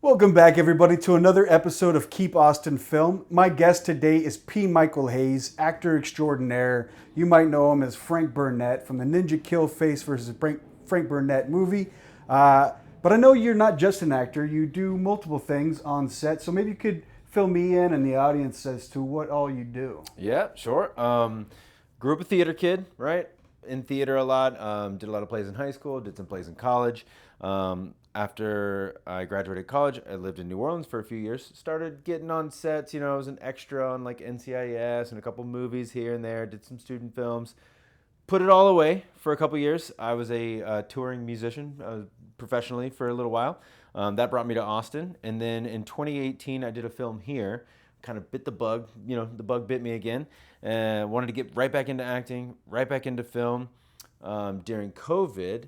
Welcome back, everybody, to another episode of Keep Austin Film. My guest today is P. Michael Hayes, actor extraordinaire. You might know him as Frank Burnett from the Ninja Kill Face versus Frank Burnett movie. But I know you're not just an actor. You do multiple things on set. So maybe you could fill me in and the audience as to what all you do. Yeah, sure. Grew up a theater kid, right? In theater a lot. Did a lot of plays in high school. Did some plays in college. After I graduated college, I lived in New Orleans for a few years. Started getting on sets. You know, I was an extra on like NCIS and a couple movies here and there. Did some student films. Put it all away for a couple years. I was a touring musician professionally for a little while. That brought me to Austin. And then in 2018, I did a film here. Kind of bit the bug. You know, the bug bit me again. Wanted to get right back into acting, right back into film. During COVID,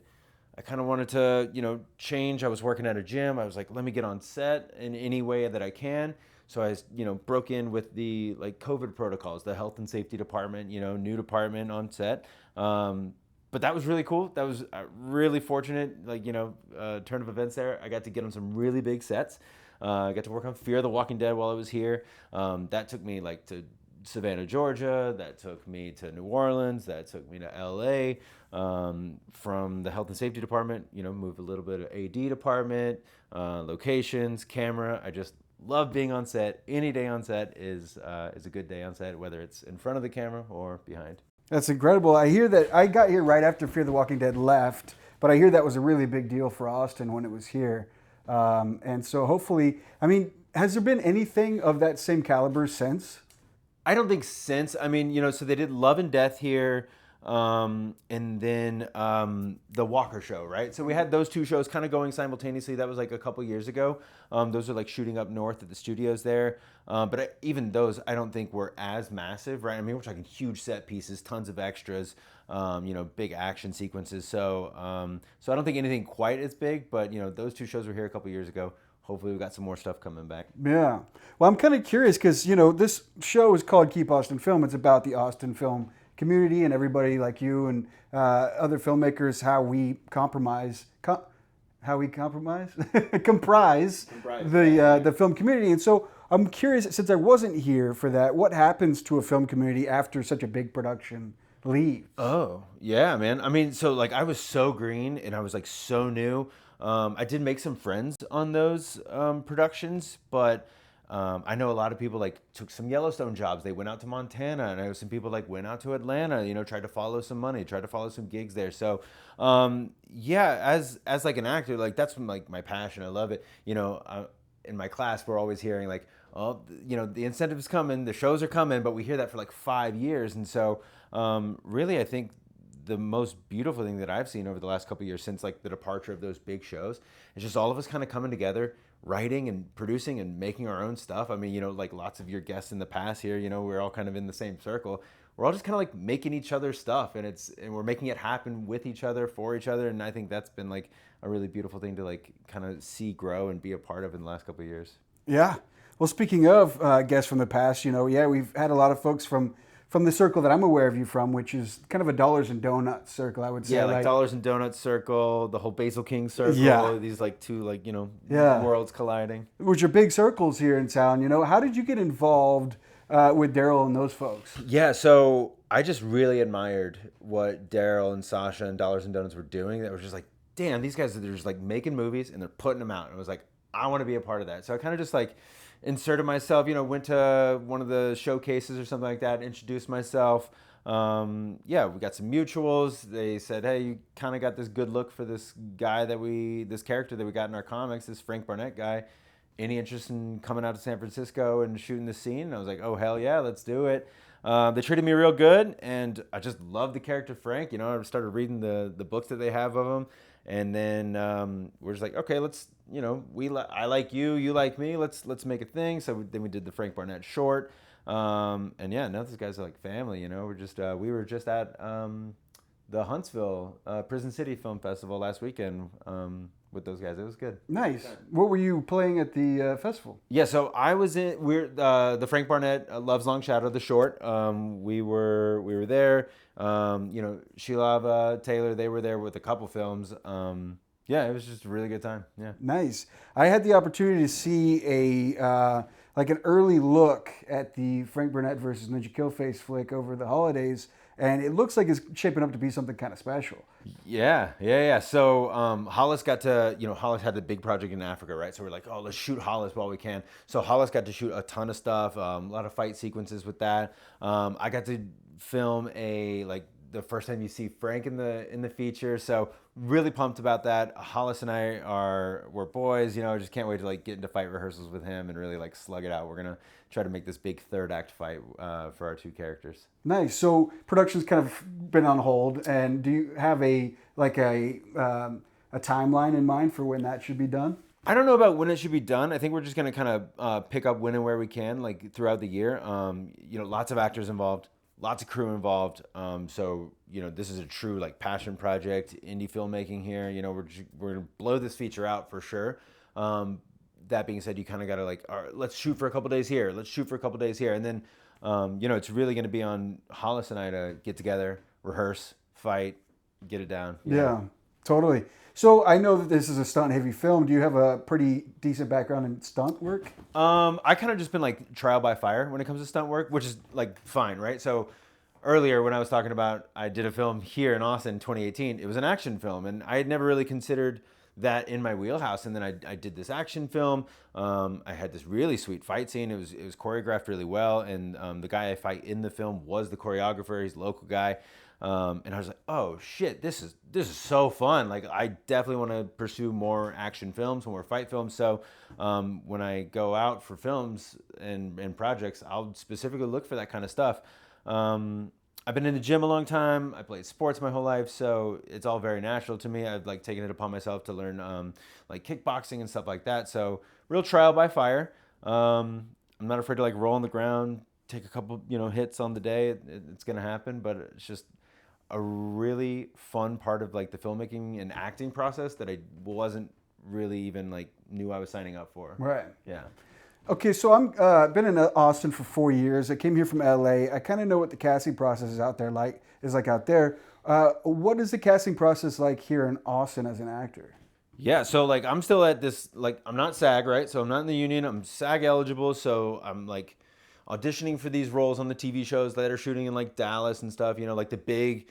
I kind of wanted to, you know, change. I was working at a gym. I was like, let me get on set in any way that I can. So I, you know, broke in with the like COVID protocols, the health and safety department, you know, new department on set. But that was really cool. That was really fortunate, like, you know, turn of events there. I got to get on some really big sets. I got to work on Fear the Walking Dead while I was here. That took me like to Savannah, Georgia. That took me to New Orleans. That took me to LA. From the health and safety department, you know, moved a little bit of AD department, locations, camera. I just love being on set. Any day on set is a good day on set, whether it's in front of the camera or behind. That's incredible. I hear that I got here right after Fear the Walking Dead left, but I hear that was a really big deal for Austin when it was here. And so hopefully, I mean, has there been anything of that same caliber since? I don't think since. I mean, you know, so they did Love and Death here, and then the Walker Show, right? So we had those two shows kind of going simultaneously. That was like a couple years ago. Those are like shooting up north at the studios there. But even those, I don't think were as massive, right? I mean, we're talking huge set pieces, tons of extras, you know, big action sequences. So I don't think anything quite as big, but, you know, those two shows were here a couple years ago. Hopefully we've got some more stuff coming back. Yeah. Well, I'm kind of curious because, you know, this show is called Keep Austin Film. It's about the Austin film community and everybody like you and other filmmakers, how we comprise the film community. And so I'm curious, since I wasn't here for that, what happens to a film community after such a big production leaves? Oh, yeah, man. I mean, so like I was so green and I was like so new. I did make some friends on those productions, but I know a lot of people like took some Yellowstone jobs. They went out to Montana, and I know some people like went out to Atlanta, you know, tried to follow some money, tried to follow some gigs there. So, yeah, as like an actor, like that's like my passion. I love it. You know, in my class, we're always hearing like, oh, you know, the incentive's coming, the shows are coming, but we hear that for like 5 years. And so, really, I think the most beautiful thing that I've seen over the last couple of years since like the departure of those big shows is just all of us kind of coming together, writing and producing and making our own stuff. I mean, you know, like lots of your guests in the past here, you know, we're all kind of in the same circle. We're all just kind of like making each other's stuff, and we're making it happen with each other, for each other. And I think that's been like a really beautiful thing to like kind of see grow and be a part of in the last couple of years. Yeah. Well, speaking of guests from the past, you know, yeah, we've had a lot of folks from the circle that I'm aware of you from, which is kind of a dollars and donuts circle, I would say. Yeah, like dollars and donuts circle, the whole Basil King circle, yeah. These like two like, you know, yeah. worlds colliding. Which are big circles here in town, you know. How did you get involved with Daryl and those folks? Yeah, so I just really admired what Daryl and Sasha and Dollars and Donuts were doing. That was just like, damn, these guys, they're just like making movies and they're putting them out. And I was like, I want to be a part of that. So I kind of just like inserted myself, went to one of the showcases or something like that, introduced myself. Yeah, we got some mutuals. They said, hey, you kind of got this good look for this guy this character that we got in our comics, this Frank Barnett guy. Any interest in coming out to San Francisco and shooting the scene? And I was like, oh, hell yeah, let's do it. They treated me real good, and I just loved the character Frank. I started reading the books that they have of him, and then we're just like, okay, let's, I like you, you like me, let's make a thing. So then we did the Frank Barnett short, and yeah, now these guys are like family. We were just at the Huntsville Prison City Film Festival last weekend. With those guys, it was good. Nice. What were you playing at the festival? Yeah, so I was in. The Frank Barnett Love's Long Shadow, the short. We were there. Sheila Taylor, they were there with a couple films. Yeah, it was just a really good time. Yeah. Nice. I had the opportunity to see like an early look at the Frank Burnett versus Ninja Killface flick over the holidays, and it looks like it's shaping up to be something kind of special. Yeah. So Hollis Hollis had the big project in Africa, right? So we're like, oh, let's shoot Hollis while we can. So Hollis got to shoot a ton of stuff, a lot of fight sequences with that. I got to film the first time you see Frank in the feature. So really pumped about that. Hollis and we're boys, just can't wait to like get into fight rehearsals with him and really like slug it out. We're gonna try to make this big third act fight for our two characters. Nice. So production's kind of been on hold, and do you have a timeline in mind for when that should be done? I don't know about when it should be done. I think we're just gonna kind of pick up when and where we can, like throughout the year. Lots of actors involved, lots of crew involved. So this is a true like passion project, indie filmmaking here. We're gonna blow this feature out for sure. That being said, you kind of gotta like, all right, let's shoot for a couple days here. Let's shoot for a couple days here, and then it's really gonna be on Hollis and I to get together, rehearse, fight, get it down. Yeah, totally. So I know that this is a stunt-heavy film. Do you have a pretty decent background in stunt work? I kind of just been like trial by fire when it comes to stunt work, which is like fine, right? So earlier when I was talking about I did a film here in Austin in 2018, it was an action film, and I had never really considered that in my wheelhouse. And then I did this action film. I had this really sweet fight scene. It was choreographed really well, and the guy I fight in the film was the choreographer. He's a local guy. And I was like, oh shit, this is so fun. Like I definitely want to pursue more action films, more fight films. So when I go out for films and projects, I'll specifically look for that kind of stuff. I've been in the gym a long time. I played sports my whole life, so it's all very natural to me. I've like taken it upon myself to learn like kickboxing and stuff like that. So real trial by fire. I'm not afraid to like roll on the ground, take a couple hits on the day. It's gonna happen, but it's just a really fun part of like the filmmaking and acting process that I wasn't really even like knew I was signing up for. Right. Yeah. Okay, so I'm been in Austin for 4 years. I came here from LA. I kind of know what the casting process is out there. What is the casting process like here in Austin as an actor? Yeah, so like I'm still at this, like I'm not SAG, right? So I'm not in the union. I'm SAG eligible, so I'm like auditioning for these roles on the TV shows that are shooting in like Dallas and stuff, like the big,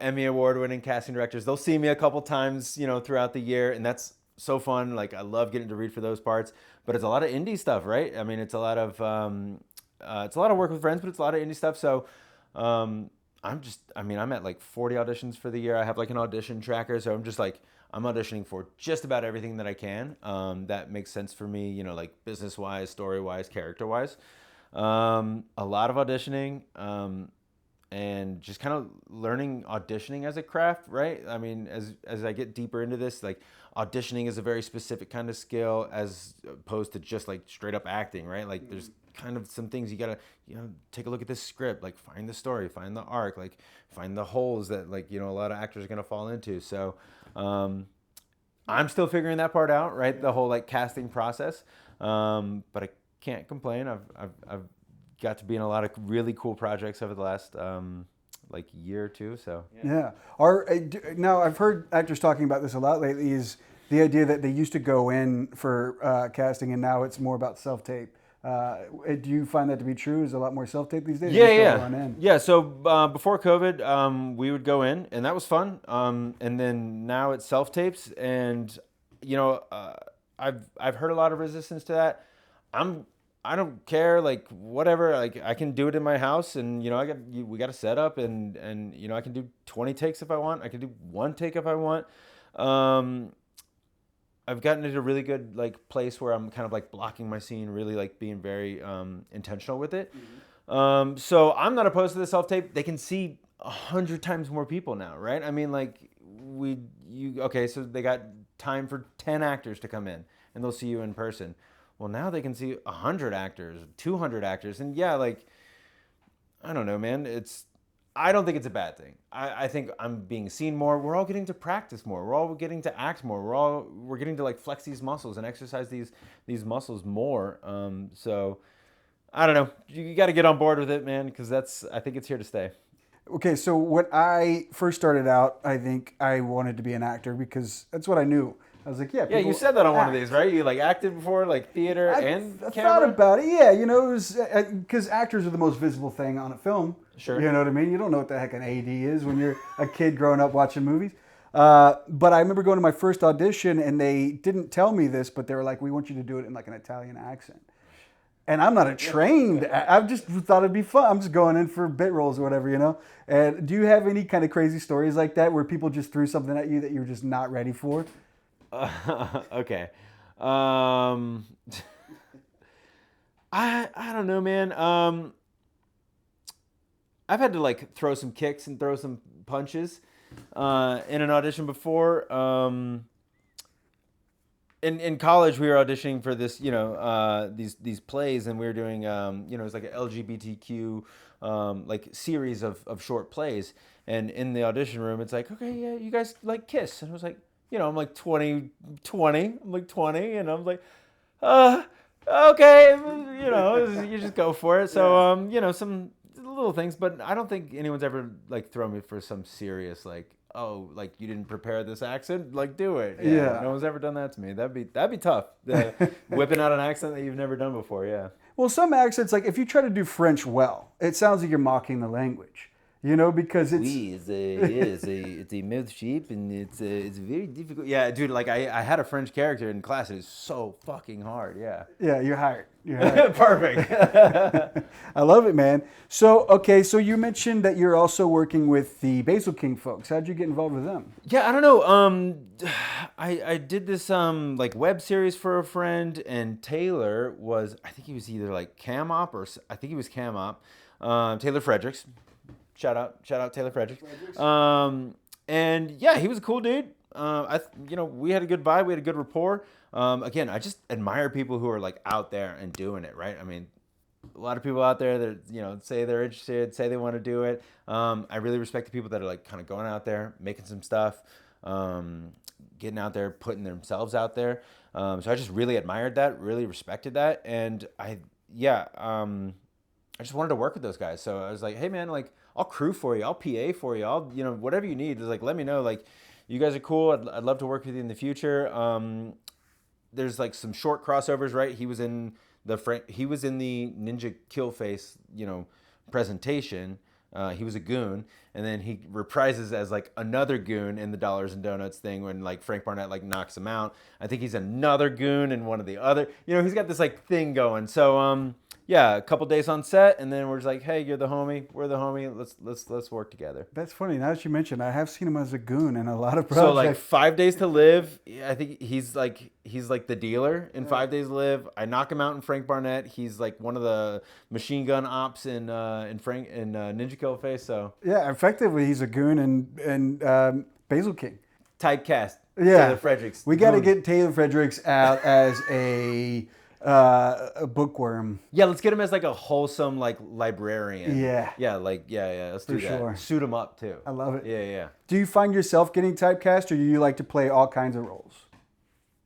Emmy award winning casting directors. They'll see me a couple times, throughout the year, and that's so fun. Like I love getting to read for those parts, but it's a lot of indie stuff, right? I mean, it's a lot of work with friends, but it's a lot of indie stuff. So I'm at like 40 auditions for the year. I have like an audition tracker, so I'm auditioning for just about everything that I can. That makes sense for me, like business wise, story wise, character wise. A lot of auditioning, and just kind of learning auditioning as a craft, right? I mean, as I get deeper into this, like auditioning is a very specific kind of skill as opposed to just like straight up acting, right? Like there's kind of some things you gotta, take a look at this script, like find the story, find the arc, like find the holes that like, a lot of actors are gonna fall into. So I'm still figuring that part out, right? The whole like casting process. But I can't complain. I've got to be in a lot of really cool projects over the last like year or two. So yeah. Now I've heard actors talking about this a lot lately. Is the idea that they used to go in for casting and now it's more about self-tape. Do you find that to be true? Is a lot more self-tape these days? Or Yeah, you still yeah, run in? yeah. So before COVID, we would go in, and that was fun. And then now it's self tapes, and you know, I've heard a lot of resistance to that. I'm I don't care, like whatever. Like I can do it in my house, and you know, we got a setup, and you know, I can do 20 takes if I want. I can do one take if I want. Um, I've gotten into a really good like place where I'm kind of like blocking my scene, really like being very intentional with it. So I'm not opposed to the self tape. They can see 100 times more people now, right? I mean, like okay, so they got time for 10 actors to come in, and they'll see you in person. Well, now they can see 100 actors, 200 actors, and yeah, like I don't know, man. I don't think it's a bad thing. I think I'm being seen more. We're all getting to practice more. We're all getting to act more. We're getting to like flex these muscles and exercise these muscles more. So I don't know. You got to get on board with it, man, because I think it's here to stay. Okay, so when I first started out, I think I wanted to be an actor because that's what I knew. I was like, yeah, Yeah, you people said that on one of act. these, right? You like acted before, like theater and I thought camera. about it. Yeah, you know, it was because actors are the most visible thing on a film. Sure. You know what I mean? You don't know what the heck an AD is when you're a kid growing up watching movies. But I remember going to my first audition and they didn't tell me this, but they were like, "We want you to do it in like an Italian accent." And I'm not a trained. I just thought it'd be fun. I'm just going in for bit roles or whatever, you know. And do you have any kind of crazy stories like that where people just threw something at you that you were just not ready for? Okay. Um, I don't know, man. I've had to like throw some kicks and throw some punches in an audition before. In college, we were auditioning for this, you know, these plays, and we were doing, you know, it's like an LGBTQ like series of short plays. And in the audition room, it's like, okay, yeah, you guys like kiss, and I was like, you know, I'm like 20, I'm like 20, and I'm like, uh, okay, you know, you just go for it. So, you know, some little things, but I don't think anyone's ever like thrown me for some serious like, oh, like you didn't prepare this accent, like do it. Yeah, Yeah. no one's ever done that to me. That'd be tough. Whipping out an accent that you've never done before. Yeah. Well, some accents, like if you try to do French well, it sounds like you're mocking the language, you know, because it's. Oui, it's a mouth shape, and it's very difficult. Yeah, dude, like I had a French character in class. It is so fucking hard. Yeah. Yeah, you're hired. You're hired. Perfect. I love it, man. So, okay, so you mentioned that you're also working with the Basil King folks. How'd you get involved with them? Yeah, I don't know. I did this like web series for a friend, and Taylor was, I think he was either like Cam Op or I think he was Cam Op. Taylor Fredericks. Shout out Taylor Fredericks. And yeah, he was a cool dude. You know, we had a good vibe, we had a good rapport. Again, I just admire people who are like out there and doing it, right? I mean, a lot of people out there that, you know, say they're interested, say they want to do it. I really respect the people that are like kind of going out there, making some stuff, getting out there, putting themselves out there. So I just really admired that, really respected that, and I just wanted to work with those guys. So I was like, hey man, like I'll crew for you, I'll PA for you, I'll, you know, whatever you need. Just like let me know. Like you guys are cool. I'd love to work with you in the future. There's like some short crossovers, right? He was in the Ninja Kill Face, you know, presentation. He was a goon, and then he reprises as like another goon in the Dollars and Donuts thing when like Frank Barnett like knocks him out. I think he's another goon in one of the other. You know, he's got this like thing going. So yeah, a couple days on set, and then we're just like, hey, you're the homie, we're the homie. Let's work together. That's funny. Now that you mentioned, I have seen him as a goon in a lot of projects. So like 5 Days to Live, I think he's like the dealer in 5 Days to Live. I knock him out in Frank Barnett. He's like one of the machine gun ops in Ninja Kill Face. So yeah, effectively he's a goon and Basil King. Typecast. Yeah, Taylor Fredericks. We got to get Taylor Fredericks out as a bookworm. Yeah, let's get him as like a wholesome like librarian. Yeah. Yeah, like yeah. Let's do that. Sure. Suit him up too. I love it. Yeah. Do you find yourself getting typecast, or do you like to play all kinds of roles?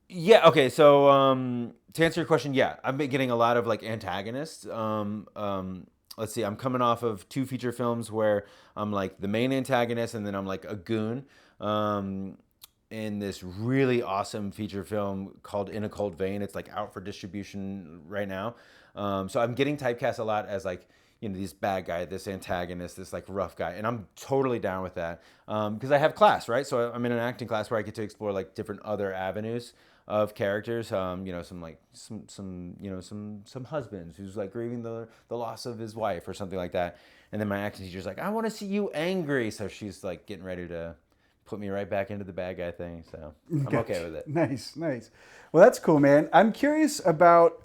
Yeah. Okay. So to answer your question, yeah, I've been getting a lot of like antagonists. Let's see. I'm coming off of 2 feature films where I'm like the main antagonist, and then I'm like a goon. in this really awesome feature film called In a Cold Vein. It's like out for distribution right now. So I'm getting typecast a lot as like, you know, this bad guy, this antagonist, this like rough guy, and I'm totally down with that because I have class, right? So I'm in an acting class where I get to explore like different other avenues of characters. You know, some husbands who's like grieving the loss of his wife or something like that, and then my acting teacher's like, I want to see you angry, so she's like getting ready to put me right back into the bad guy thing. So I'm okay with it. Nice. Well, that's cool, man. I'm curious about,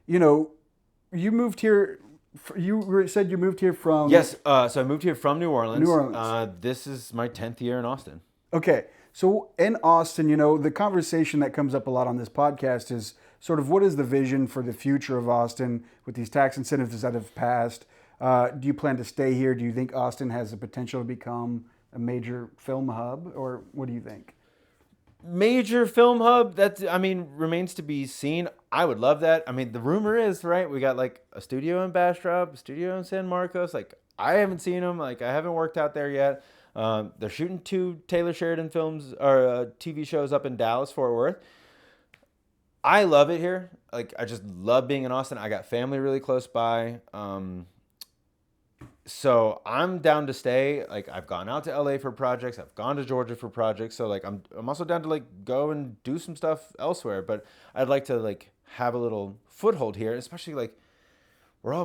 you know, you moved here. Said you moved here from. Yes. So I moved here from New Orleans. New Orleans. This is my 10th year in Austin. Okay. So in Austin, you know, the conversation that comes up a lot on this podcast is sort of what is the vision for the future of Austin with these tax incentives that have passed? Do you plan to stay here? Do you think Austin has the potential to become a major film hub, or what do you think? Major film hub, remains to be seen. I would love that. I mean, the rumor is, right, we got like a studio in Bastrop, a studio in San Marcos. Like, I haven't seen them. Like, I haven't worked out there yet. They're shooting 2 Taylor Sheridan films or TV shows up in Dallas, Fort Worth. I love it here. Like, I just love being in Austin. I got family really close by. So I'm down to stay. Like, I've gone out to LA for projects. I've gone to Georgia for projects. So like I'm also down to like go and do some stuff elsewhere. But I'd like to like have a little foothold here, especially like we're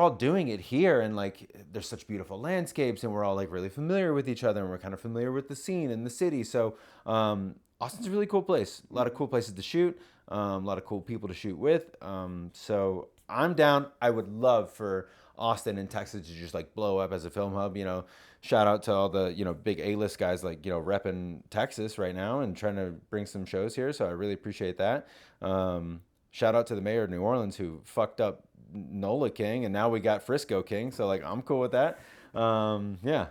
all doing it here, and like there's such beautiful landscapes, and we're all like really familiar with each other, and we're kind of familiar with the scene and the city. So Austin's a really cool place. A lot of cool places to shoot. A lot of cool people to shoot with. So I'm down. I would love for Austin and Texas to just like blow up as a film hub. You know, shout out to all the, you know, big A-list guys like, you know, repping Texas right now and trying to bring some shows here. So I really appreciate that. Shout out to the mayor of New Orleans who fucked up NOLA King, and now we got Frisco King. So like, I'm cool with that. Yeah.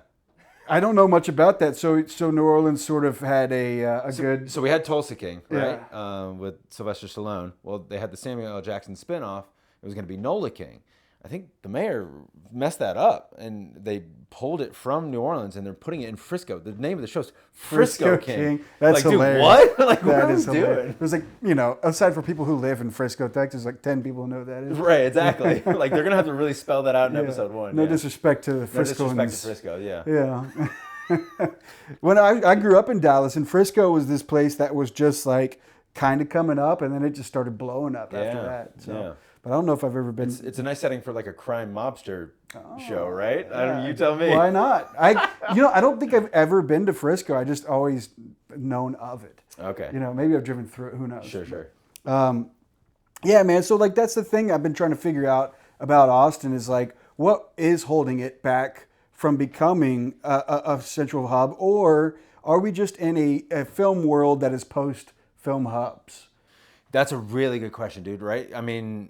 I don't know much about that. So New Orleans sort of had a good. So we had Tulsa King, right? Yeah. With Sylvester Stallone. Well, they had the Samuel L. Jackson spinoff. It was going to be NOLA King. I think the mayor messed that up, and they pulled it from New Orleans, and they're putting it in Frisco. The name of the show's Frisco King. That's like, hilarious. Dude, what? Like, that what are we doing? There's like, you know, aside from people who live in Frisco, Texas, like 10 people know what that is. Right, exactly. Like, they're going to have to really spell that out in episode 1. No disrespect to the Friscoans. No disrespect to Frisco, yeah. Yeah. When I grew up in Dallas, and Frisco was this place that was just like kind of coming up, and then it just started blowing up after that. So. Yeah. But I don't know if I've ever been. It's a nice setting for like a crime mobster show, right? Yeah. You tell me. Why not? I don't think I've ever been to Frisco. I just always known of it. Okay. You know, maybe I've driven through it. Who knows? Sure. Yeah, man. So like that's the thing I've been trying to figure out about Austin is like what is holding it back from becoming a central hub, or are we just in a film world that is post film hubs? That's a really good question, dude. Right? I mean,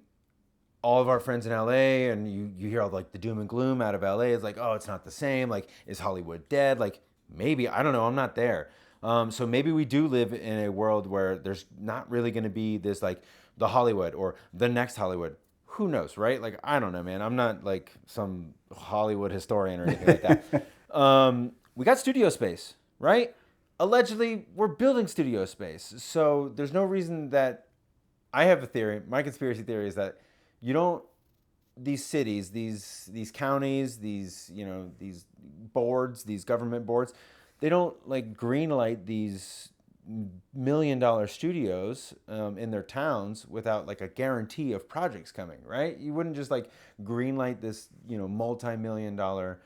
all of our friends in LA, and you hear all like the doom and gloom out of LA. It's like, oh, it's not the same. Like, is Hollywood dead? Like, maybe, I don't know. I'm not there. So maybe we do live in a world where there's not really going to be this like the Hollywood or the next Hollywood. Who knows, right? Like, I don't know, man. I'm not like some Hollywood historian or anything like that. We got studio space, right? Allegedly, we're building studio space. So there's no reason that I have a theory. My conspiracy theory is that these cities, these counties, these boards, these government boards, they don't like greenlight these $1 million studios in their towns without like a guarantee of projects coming, right? You wouldn't just like greenlight this, multi-million dollar,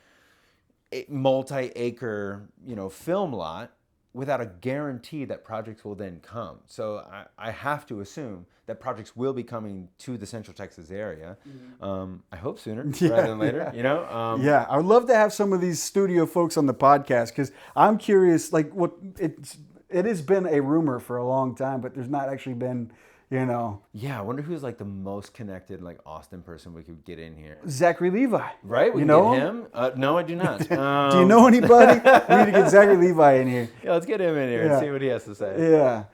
multi-acre, film lot without a guarantee that projects will then come. So I have to assume that projects will be coming to the Central Texas area. I hope sooner rather than later, Yeah, I would love to have some of these studio folks on the podcast because I'm curious, like it has been a rumor for a long time, but there's not actually been, Yeah, I wonder who's like the most connected like Austin person we could get in here. Zachary Levi. Right? We know him? No, I do not. Do you know anybody? We need to get Zachary Levi in here. Yeah, let's get him in here and see what he has to say. Yeah.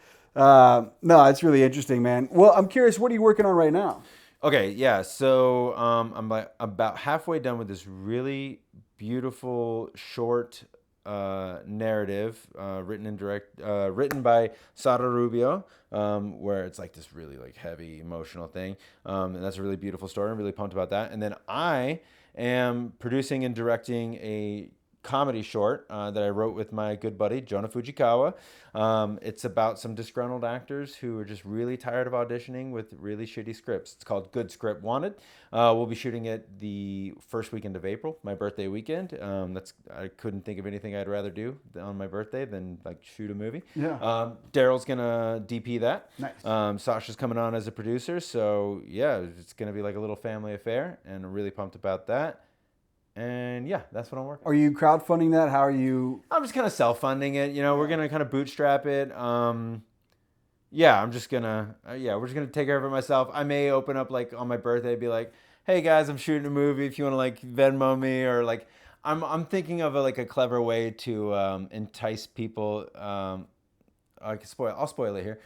No, it's really interesting, man. Well, I'm curious, what are you working on right now? Okay, yeah. So I'm about halfway done with this really beautiful short narrative written by Sara Rubio, where it's like this really like heavy emotional thing, and that's a really beautiful story. I'm really pumped about that. And then I am producing and directing a comedy short that I wrote with my good buddy Jonah Fujikawa. It's about some disgruntled actors who are just really tired of auditioning with really shitty scripts. It's called Good Script Wanted. We'll be shooting it the first weekend of April, my birthday weekend. I couldn't think of anything I'd rather do on my birthday than like shoot a movie. Yeah. Daryl's gonna DP that. Nice. Sasha's coming on as a producer, so yeah, it's gonna be like a little family affair, and I'm really pumped about that. And yeah, that's what I'm working on. Are you crowdfunding that? How are you? I'm just kind of self-funding it. We're going to kind of bootstrap it. Yeah, I'm just going to, we're just going to take care of it myself. I may open up like on my birthday, be like, hey guys, I'm shooting a movie. If you want to like Venmo me, or like, I'm thinking of like a clever way to entice people. I'll spoil it here.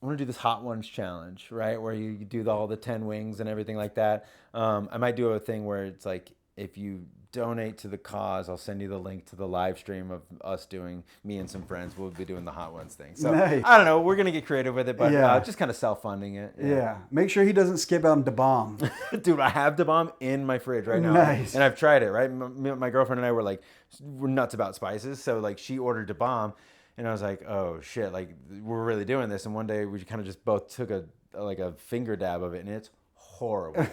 I want to do this Hot Ones challenge, right? Where you do all the 10 wings and everything like that. I might do a thing where it's like, if you donate to the cause, I'll send you the link to the live stream of us doing, me and some friends, we'll be doing the Hot Ones thing. So Nice. I don't know, we're going to get creative with it, but Yeah. just kind of self-funding it. Yeah. Make sure he doesn't skip out on the bomb. Dude, I have the bomb in my fridge right now. Nice. And I've tried it, right? My girlfriend and I we're nuts about spices. So like she ordered the bomb. And I was like, oh shit, like we're really doing this. And one day we kind of just both took a finger dab of it, and it's horrible.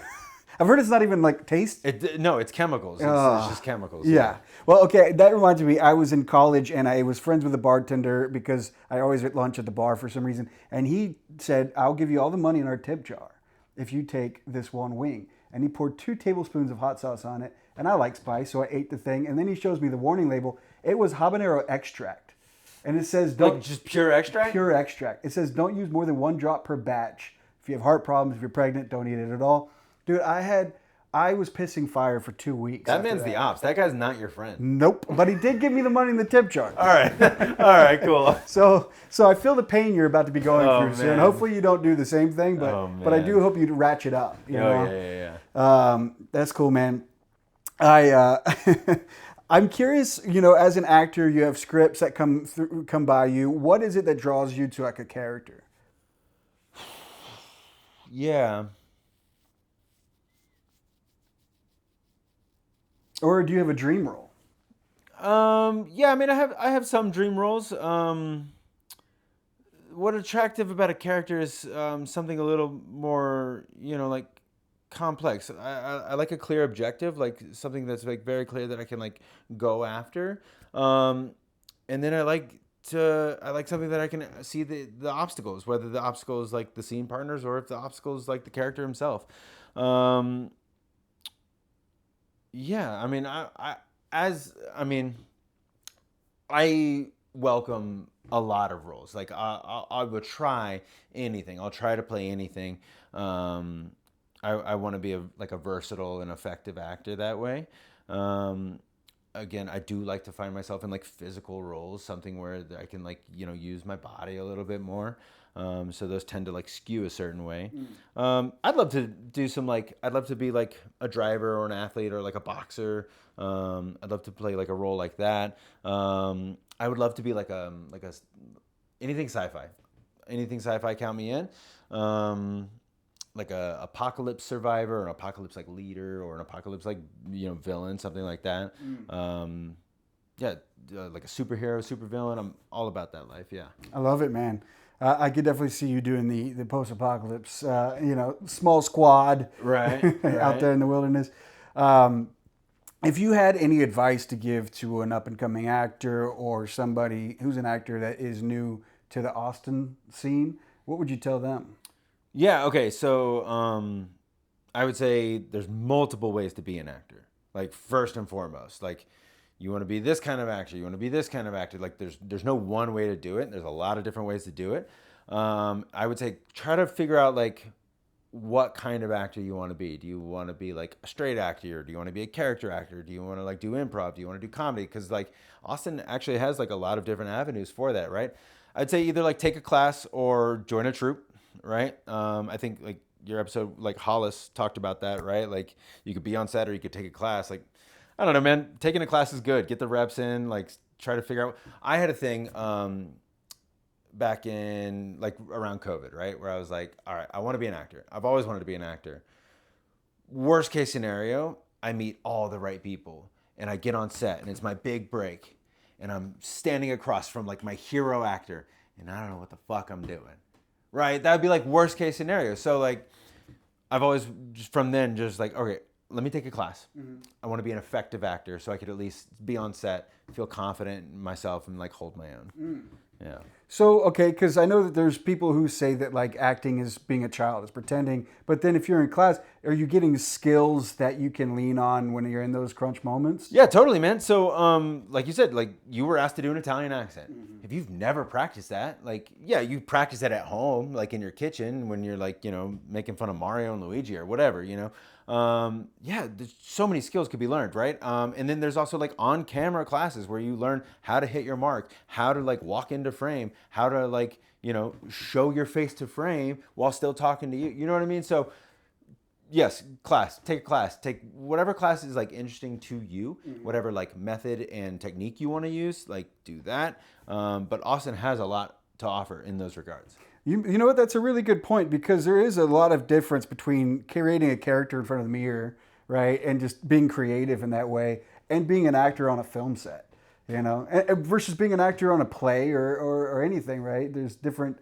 I've heard it's not even like taste. No, it's chemicals. It's just chemicals. Yeah. Well, okay, that reminds me. I was in college and I was friends with a bartender because I always at lunch at the bar for some reason. And he said, I'll give you all the money in our tip jar if you take this one wing. And he poured 2 tablespoons of hot sauce on it. And I like spice, so I ate the thing. And then he shows me the warning label. It was habanero extract. And it says, don't. Like just pure extract? Pure extract. It says, don't use more than 1 drop per batch. If you have heart problems, if you're pregnant, don't eat it at all. Dude, I was pissing fire for 2 weeks. That man's the ops. That guy's not your friend. Nope. But he did give me the money in the tip jar. All right. All right, cool. So I feel the pain you're about to be going through soon. Man. Hopefully you don't do the same thing, but I do hope you ratchet up. You know? Yeah. That's cool, man. I'm curious, as an actor, you have scripts that come by you. What is it that draws you to like a character? Yeah. Or do you have a dream role? Yeah, I mean, I have some dream roles. What attractive about a character is something a little more, like complex. I like a clear objective, like something that's like very clear that I can like go after. And then I like something that I can see the obstacles, whether the obstacle is like the scene partners or if the obstacle is like the character himself. Yeah, I mean, I welcome a lot of roles. Like I would try anything. I'll try to play anything. I want to be a versatile and effective actor that way. Again, I do like to find myself in like physical roles, something where I can like, use my body a little bit more. So those tend to like skew a certain way. I'd love to do I'd love to be like a driver or an athlete or like a boxer. I'd love to play like a role like that. I would love to be anything sci-fi. Anything sci-fi, count me in. Like a apocalypse survivor, or an apocalypse like leader, or an apocalypse like villain, something like that. Like a superhero, supervillain. I'm all about that life. Yeah, I love it, man. I could definitely see you doing the post-apocalypse, small squad, right, out there in the wilderness. If you had any advice to give to an up-and-coming actor or somebody who's an actor that is new to the Austin scene, what would you tell them? Yeah, okay, so I would say there's multiple ways to be an actor. Like, first and foremost, like, you want to be this kind of actor, you want to be this kind of actor. Like, there's no one way to do it. There's a lot of different ways to do it. I would say try to figure out, like, what kind of actor you want to be. Do you want to be, like, a straight actor? Do you want to be a character actor? Do you want to, like, do improv? Do you want to do comedy? Because, like, Austin actually has, like, a lot of different avenues for that, right? I'd say either, like, take a class or join a troupe. Right? I think like your episode, like Hollis talked about that, right? Like you could be on set or you could take a class. Like I don't know, man. Taking a class is good. Get the reps in. Like, try to figure out. I had a thing back in like around COVID, right, where I was like, all right, I want to be an actor. I've always wanted to be an actor. Worst case scenario, I meet all the right people and I get on set and it's my big break and I'm standing across from like my hero actor and I don't know what the fuck I'm doing. Right? That would be like worst case scenario. So like I've always just from then just like, okay, let me take a class. I want to be an effective actor so I could at least be on set, feel confident in myself and like hold my own. Yeah. So, okay, because I know that there's people who say that like acting is being a child, is pretending. But then if you're in class, are you getting skills that you can lean on when you're in those crunch moments? Yeah, totally, man. So, like you said, like you were asked to do an Italian accent. If you've never practiced that, like, yeah, you practice it at home, like in your kitchen when you're like, you know, making fun of Mario and Luigi or whatever, you know. Yeah, there's so many skills could be learned, right? And then there's also like on-camera classes where you learn how to hit your mark, how to like walk into frame, how to like, you know, show your face to frame while still talking to you. You know what I mean? So yes, take a class, take whatever class is like interesting to you, whatever like method and technique you want to use, like do that. But Austin has a lot to offer in those regards. You know what? That's a really good point because there is a lot of difference between creating a character in front of the mirror, right, and just being creative in that way, and being an actor on a film set, you know, versus being an actor on a play or anything, right? There's different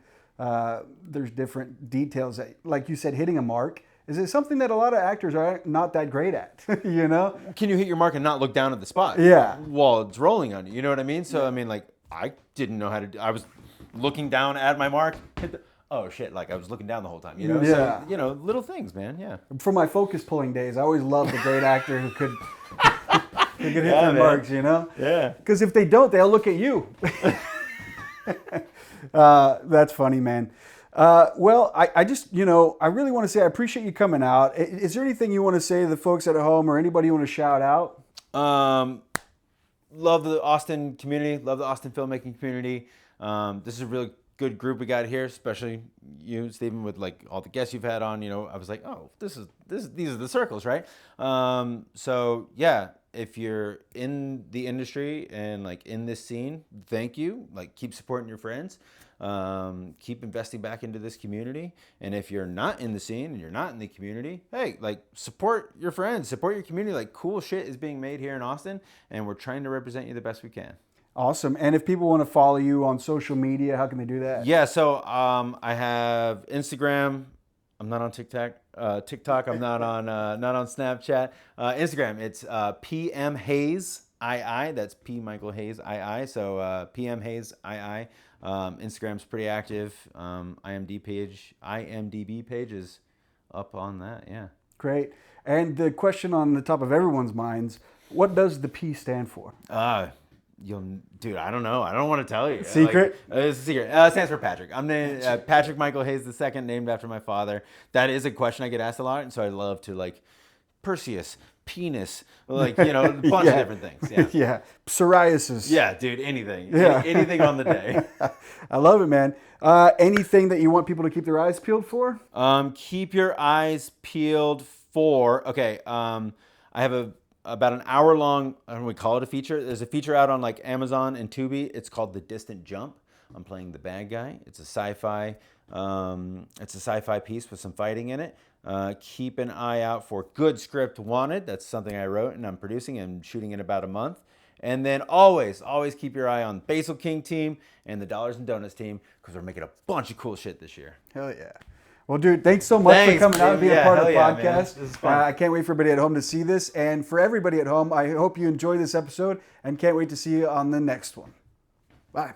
details that, like you said, hitting a mark. Is it something that a lot of actors are not that great at, you know? Can you hit your mark and not look down at the spot? Yeah. While it's rolling on you, you know what I mean? So, I mean, like, I didn't know how to I was looking down at my mark, oh shit, like I was looking down the whole time, you know? Yeah. So, you know, little things, man, yeah. From my focus pulling days, I always loved the great actor who could hit their man. marks, you know? Yeah. Because if they don't, they'll look at you. That's funny, man. Well, I just, you know, I really want to say I appreciate you coming out. Is there anything you want to say to the folks at home or anybody you want to shout out? Love the Austin community, love the Austin filmmaking community. This is a really good group we got here, especially you, Stephen, with like all the guests you've had on. You know, I was like, oh, these are the circles, right? So yeah, if you're in the industry and like in this scene, thank you. Like, keep supporting your friends. Keep investing back into this community. And if you're not in the scene and you're not in the community, hey, like, support your friends, support your community. Like, cool shit is being made here in Austin, and we're trying to represent you the best we can. Awesome. And if people want to follow you on social media, how can they do that? Yeah, so I have Instagram. I'm not on TikTok. I'm not on Snapchat. Instagram, it's PM Hayes II. That's P Michael Hayes II. So PM Hayes II. Instagram's pretty active. IMDb page is up on that. Yeah. Great. And the question on the top of everyone's minds: what does the P stand for? Dude, I don't know. I don't want to tell you. Secret? Like, it's a secret. It stands for Patrick. I'm named Patrick Michael Hayes II, named after my father. That is a question I get asked a lot, and so I love to like Perseus, penis, like, you know, a bunch of different things. Yeah. Yeah. Psoriasis. Yeah, dude, anything. Yeah. Anything on the day. I love it, man. Anything that you want people to keep their eyes peeled for? Keep your eyes peeled for. Okay. I have about an hour long, I don't know, we call it a feature. There's a feature out on like Amazon and Tubi. It's called The Distant Jump. I'm playing the bad guy. It's a sci-fi piece with some fighting in it. Keep an eye out for Good Script Wanted. That's something I wrote and I'm producing and shooting in about a month. And then always keep your eye on Basil King team and the Dollars and Donuts team, because we're making a bunch of cool shit this year. Hell yeah. Well, dude, thanks so much for coming out and being a part of the podcast. This is fun. I can't wait for everybody at home to see this. And for everybody at home, I hope you enjoy this episode and can't wait to see you on the next one. Bye.